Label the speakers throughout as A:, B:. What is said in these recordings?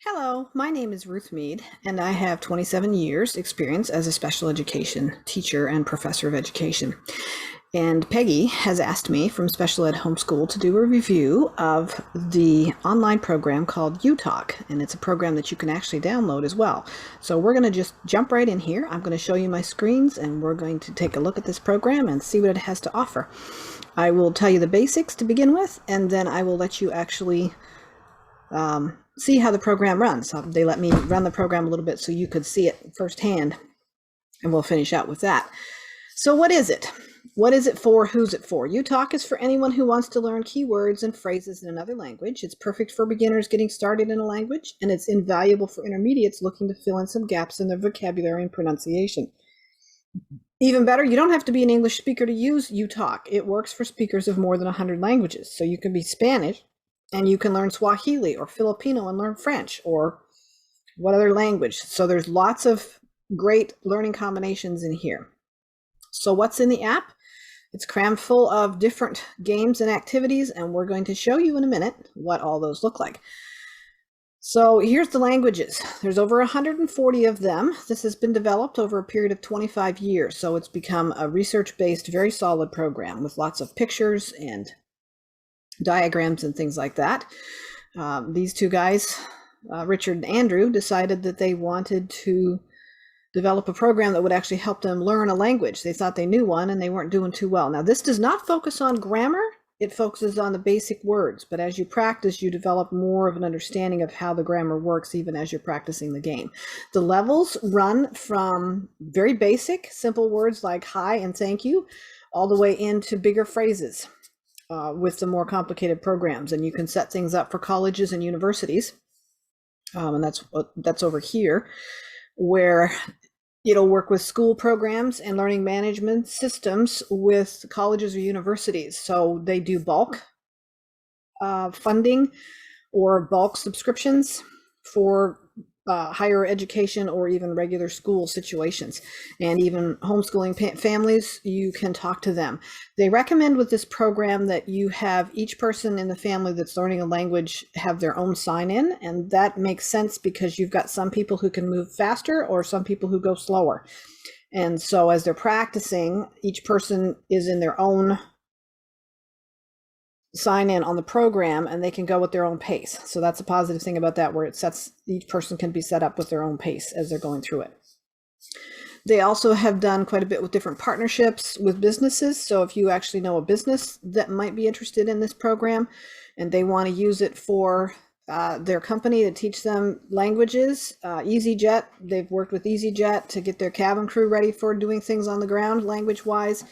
A: Hello, my name is Ruth Meed, and I have 27 years experience as a special education teacher and professor of education. And Peggy has asked me from Special Ed Homeschool to do a review of the online program called uTalk, and it's a program that you can actually download as well. So we're going to just jump right in here. I'm going to show you my screens, and we're going to take a look at this program and see what it has to offer. I will tell you the basics to begin with, and then I will let you actually see how the program runs. They let me run the program a little bit so you could see it firsthand, and we'll finish out with that. So what is it? What is it for? Who's it for? uTalk is for anyone who wants to learn keywords and phrases in another language. It's perfect for beginners getting started in a language, and it's invaluable for intermediates looking to fill in some gaps in their vocabulary and pronunciation. Even better, you don't have to be an English speaker to use uTalk. It works for speakers of more than 100 languages. So you can be Spanish, and you can learn Swahili or Filipino and learn French or what other language. So there's lots of great learning combinations in here. So what's in the app? It's crammed full of different games and activities, and we're going to show you in a minute what all those look like. So here's the languages. There's over 140 of them. This has been developed over a period of 25 years. So it's become a research-based, very solid program with lots of pictures and diagrams and things like that. These two guys, Richard and Andrew, decided that they wanted to develop a program that would actually help them learn a language. They thought they knew one and they weren't doing too well. Now, this does not focus on grammar. It focuses on the basic words, but as you practice, you develop more of an understanding of how the grammar works even as you're practicing the game. The levels run from very basic, simple words like hi and thank you, all the way into bigger phrases. With the more complicated programs, and you can set things up for colleges and universities, and that's over here, where it'll work with school programs and learning management systems with colleges or universities. So they do bulk funding or bulk subscriptions for higher education or even regular school situations, and even homeschooling families, you can talk to them. They recommend with this program that you have each person in the family that's learning a language have their own sign-in, and that makes sense because you've got some people who can move faster or some people who go slower. And so as they're practicing, each person is in their own sign in on the program, and they can go at their own pace. So that's a positive thing about that, where it sets, each person can be set up with their own pace as they're going through it. They also have done quite a bit with different partnerships with businesses. So if you actually know a business that might be interested in this program and they want to use it for their company to teach them languages, EasyJet, they've worked with EasyJet to get their cabin crew ready for doing things on the ground language-wise.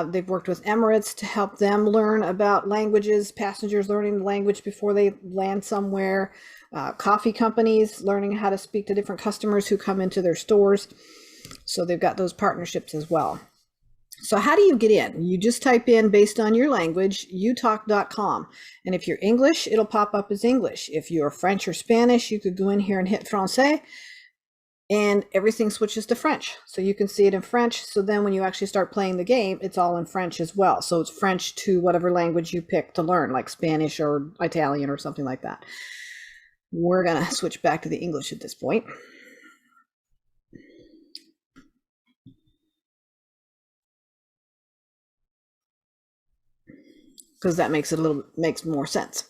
A: They've worked with Emirates to help them learn about languages, passengers learning the language before they land somewhere, coffee companies learning how to speak to different customers who come into their stores. So they've got those partnerships as well. So how do you get in? You just type in, based on your language, utalk.com. And if you're English, it'll pop up as English. If you're French or Spanish, you could go in here and hit Francais, and everything switches to French. So you can see it in French. So then when you actually start playing the game, it's all in French as well. So it's French to whatever language you pick to learn, like Spanish or Italian or something like that. We're going to switch back to the English at this point. Because that makes more sense.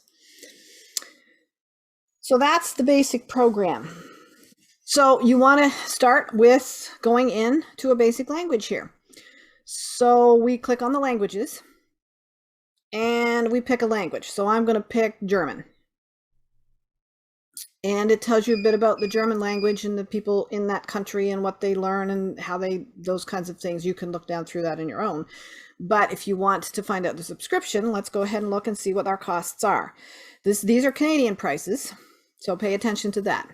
A: So that's the basic program. So you want to start with going into a basic language here. So we click on the languages and we pick a language. So I'm going to pick German. And it tells you a bit about the German language and the people in that country and what they learn and how those kinds of things. You can look down through that on your own. But if you want to find out the subscription, let's go ahead and look and see what our costs are. These are Canadian prices, so pay attention to that.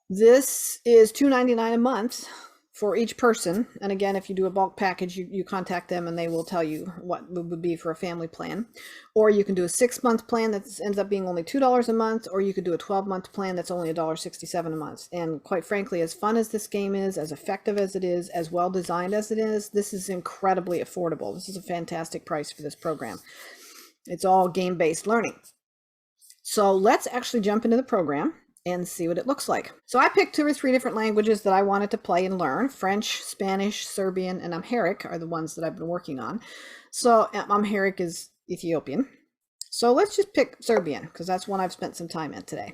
A: This is $2.99 a month for each person. And again, if you do a bulk package, you contact them and they will tell you what it would be for a family plan. Or you can do a 6-month plan that ends up being only $2 a month, or you could do a 12-month plan that's only $1.67 a month. And quite frankly, as fun as this game is, as effective as it is, as well designed as it is, this is incredibly affordable. This is a fantastic price for this program. It's all game-based learning. So let's actually jump into the program and see what it looks like. So I picked 2 or 3 different languages that I wanted to play and learn. French, Spanish, Serbian, and Amharic are the ones that I've been working on. So Amharic is Ethiopian. So let's just pick Serbian because that's one I've spent some time in today.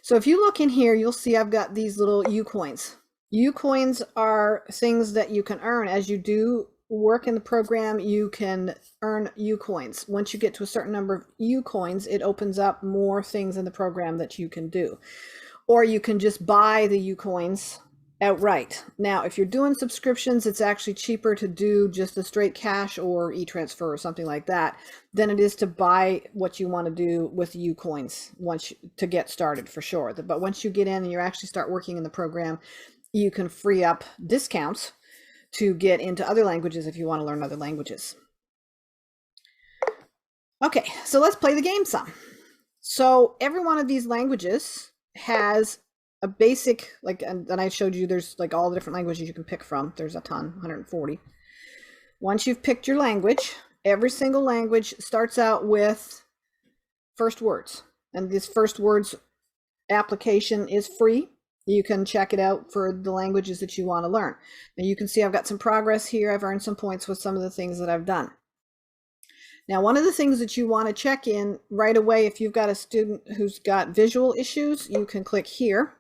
A: So if you look in here, you'll see I've got these little U coins. U coins are things that you can earn as you do work in the program. You can earn U coins. Once you get to a certain number of U coins, it opens up more things in the program that you can do. Or you can just buy the U coins outright. Now, if you're doing subscriptions, it's actually cheaper to do just a straight cash or e-transfer or something like that than it is to buy what you want to do with U coins to get started, for sure. But once you get in and you actually start working in the program, you can free up discounts to get into other languages if you want to learn other languages. Okay, so let's play the game some. So every one of these languages has a basic, and I showed you there's like all the different languages you can pick from. There's a ton, 140. Once you've picked your language, every single language starts out with first words. And this first words application is free. You can check it out for the languages that you want to learn. Now you can see I've got some progress here. I've earned some points with some of the things that I've done. Now, one of the things that you want to check in right away, if you've got a student who's got visual issues, you can click here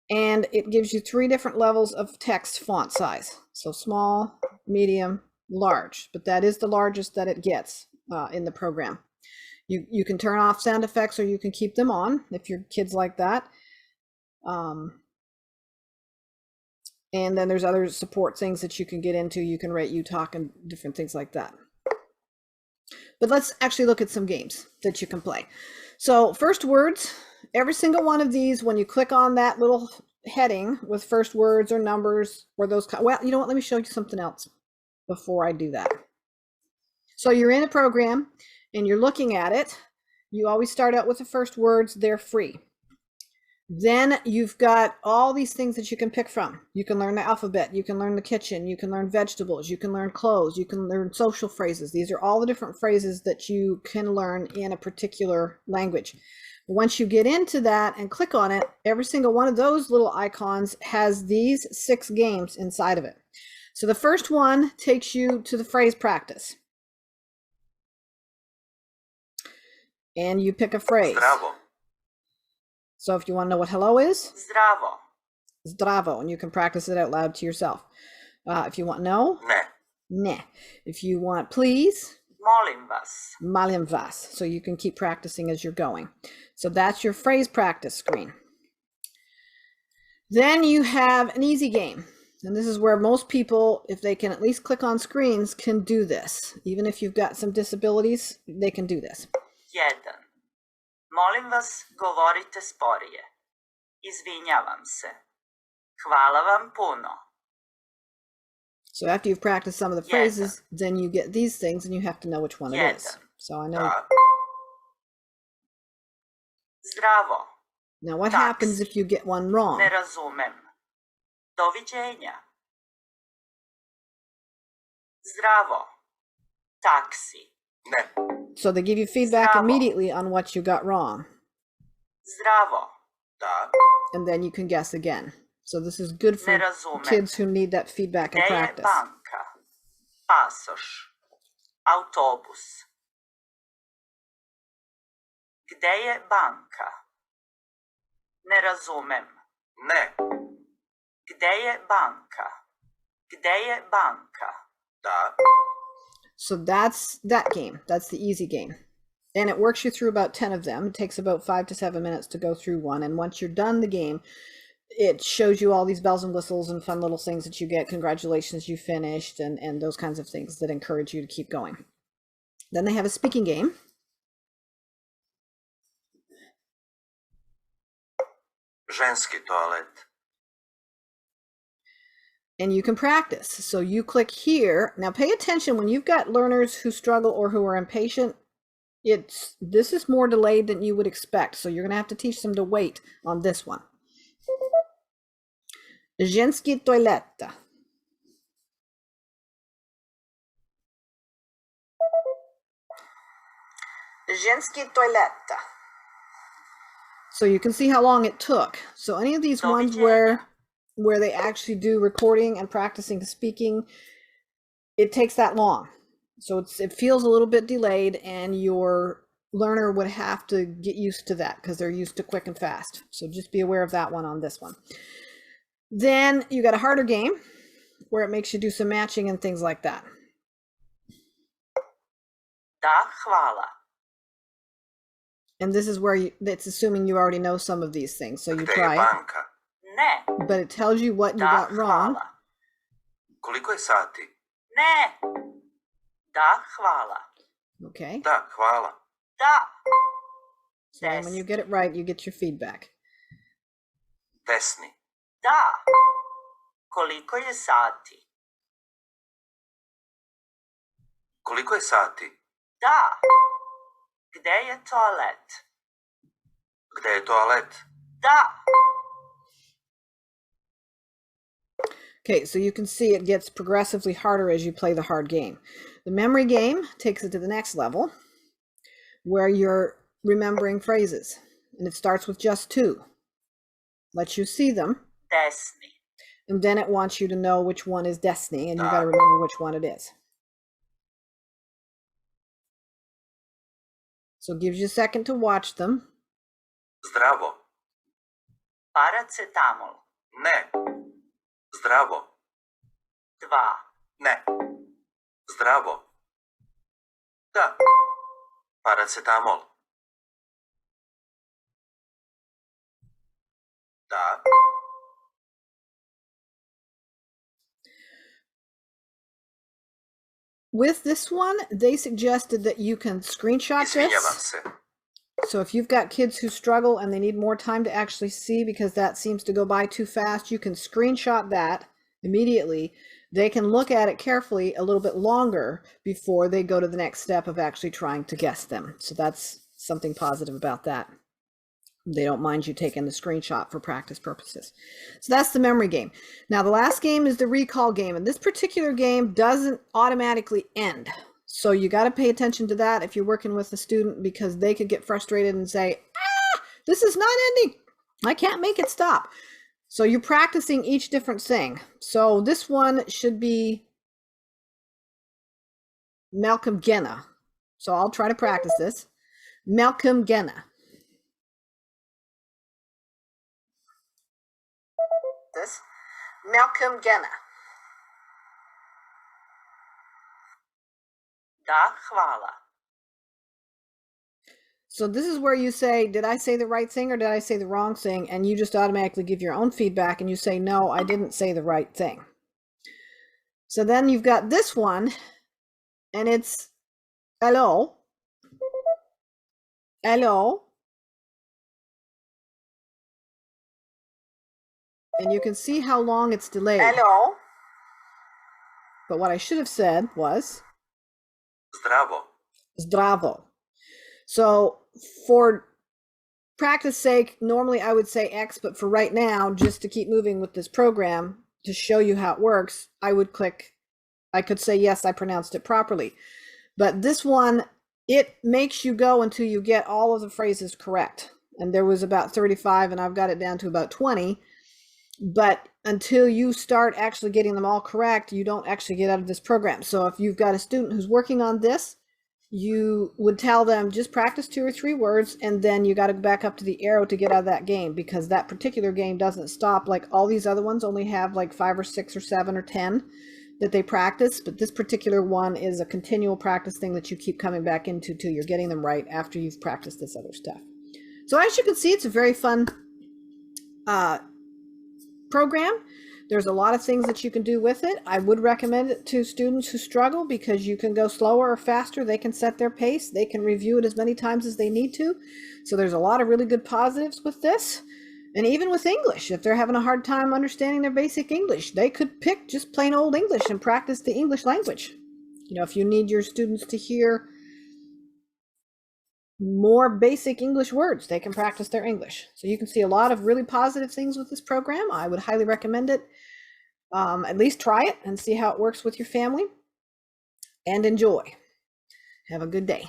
A: and it gives you 3 different levels of text font size. So small, medium, large, but that is the largest that it gets in the program. You can turn off sound effects or you can keep them on if your kid's like that. And then there's other support things that you can get into. You can rate uTalk and different things like that. But let's actually look at some games that you can play. So first words, every single one of these, when you click on that little heading with first words or numbers or those, well, you know what, let me show you something else before I do that. So you're in a program and you're looking at it. You always start out with the first words, they're free. Then you've got all these things that you can pick from. You can learn the alphabet, you can learn the kitchen, you can learn vegetables, you can learn clothes, you can learn social phrases. These are all the different phrases that you can learn in a particular language. Once you get into that and click on it, every single one of those little icons has these 6 games inside of it. So the first one takes you to the phrase practice. And you pick a phrase.
B: Zdravo.
A: So if you want to know what hello is,
B: Zdravo.
A: Zdravo, and you can practice it out loud to yourself. If you want no,
B: Ne.
A: ne. If you want please,
B: Molim vas.
A: molim vas. So you can keep practicing as you're going. So that's your phrase practice screen. Then you have an easy game. And this is where most people, if they can at least click on screens, can do this. Even if you've got some disabilities, they can do this.
B: 1. Molim vas, govorite sporije. Izvinjavam se. Hvala vam puno.
A: So after you've practiced some of the phrases, then you get these things and you have to know which one it is. So I know.
B: Zdravo.
A: Now what happens if you get one wrong?
B: Ne razumem. Doviđenja. Zdravo. Taksi. Ne.
A: So they give you feedback
B: Zdravo.
A: immediately on what you got wrong.
B: Zdravo. Da.
A: And then you can guess again. So this is good for kids who need that feedback and practice.
B: Gde je banka? Pasoš. Autobus. Gde je banka? Ne razumem. Ne. Gde je banka? Gde je banka? Da.
A: So that's that game. That's the easy game. And it works you through about 10 of them. It takes about 5 to 7 minutes to go through one. And once you're done the game, it shows you all these bells and whistles and fun little things that you get. Congratulations, you finished, and those kinds of things that encourage you to keep going. Then they have a speaking game.
B: Ženski toalet.
A: And you can practice. So you click here. Now pay attention when you've got learners who struggle or who are impatient. This is more delayed than you would expect. So you're going to have to teach them to wait on this one. Ženski toaleta. Ženski toaleta. So you can see how long it took. So any of these ones where they actually do recording and practicing speaking, it takes that long. So it feels a little bit delayed, and your learner would have to get used to that because they're used to quick and fast. So just be aware of that one on this one. Then you got a harder game where it makes you do some matching and things like that.
B: Da, hvala.
A: And this is where it's assuming you already know some of these things. So you try it.
B: Ne.
A: But it tells you what you got wrong.
B: Koliko je sati? Ne. Da, hvala.
A: Okay.
B: Da, hvala. Da.
A: So then when you get it right, you get your feedback.
B: Desni. Da. Koliko je sati? Koliko je sati? Da. Gde je toalet? Gde je toalet? Da.
A: Okay, so you can see it gets progressively harder as you play the hard game. The memory game takes it to the next level where you're remembering phrases, and it starts with just 2. Lets you see them.
B: Desni.
A: And then it wants you to know which one is desni, and you got to remember which one it is. So it gives you a second to watch them.
B: Zdravo. Paracetamol. Ne. Zdravo. 2. Ne. Zdravo. Da. Paracetamol. Da.
A: With this one, they suggested that you can screenshot this. So if you've got kids who struggle and they need more time to actually see because that seems to go by too fast, you can screenshot that immediately. They can look at it carefully a little bit longer before they go to the next step of actually trying to guess them. So that's something positive about that. They don't mind you taking the screenshot for practice purposes. So that's the memory game. Now the last game is the recall game, and this particular game doesn't automatically end. So you got to pay attention to that if you're working with a student, because they could get frustrated and say, this is not ending. I can't make it stop. So you're practicing each different thing. So this one should be Malcolm Genna. So I'll try to practice this. Malcolm Genna. This Malcolm Genna.
B: Da, hvala.
A: So this is where you say, did I say the right thing or did I say the wrong thing? And you just automatically give your own feedback and you say, no, I didn't say the right thing. So then you've got this one, and it's hello. Hello. And you can see how long it's delayed.
B: Hello.
A: But what I should have said was
B: Zdravo.
A: Zdravo. So for practice sake, normally I would say X, but for right now, just to keep moving with this program, to show you how it works, I would click, I could say, yes, I pronounced it properly. But this one, it makes you go until you get all of the phrases correct. And there was about 35, and I've got it down to about 20. But until you start actually getting them all correct, you don't actually get out of this program. So if you've got a student who's working on this, you would tell them just practice 2 or 3 words, and then you got to go back up to the arrow to get out of that game, because that particular game doesn't stop. Like all these other ones only have like 5 or 6 or 7 or 10 that they practice, but this particular one is a continual practice thing that you keep coming back into till you're getting them right after you've practiced this other stuff. So as you can see, it's a very fun program. There's a lot of things that you can do with it. I would recommend it to students who struggle, because you can go slower or faster. They can set their pace. They can review it as many times as they need to. So there's a lot of really good positives with this. And even with English, if they're having a hard time understanding their basic English, they could pick just plain old English and practice the English language. You know, if you need your students to hear more basic English words, they can practice their English. So you can see a lot of really positive things with this program. I would highly recommend it. At least try it and see how it works with your family, and enjoy. Have a good day.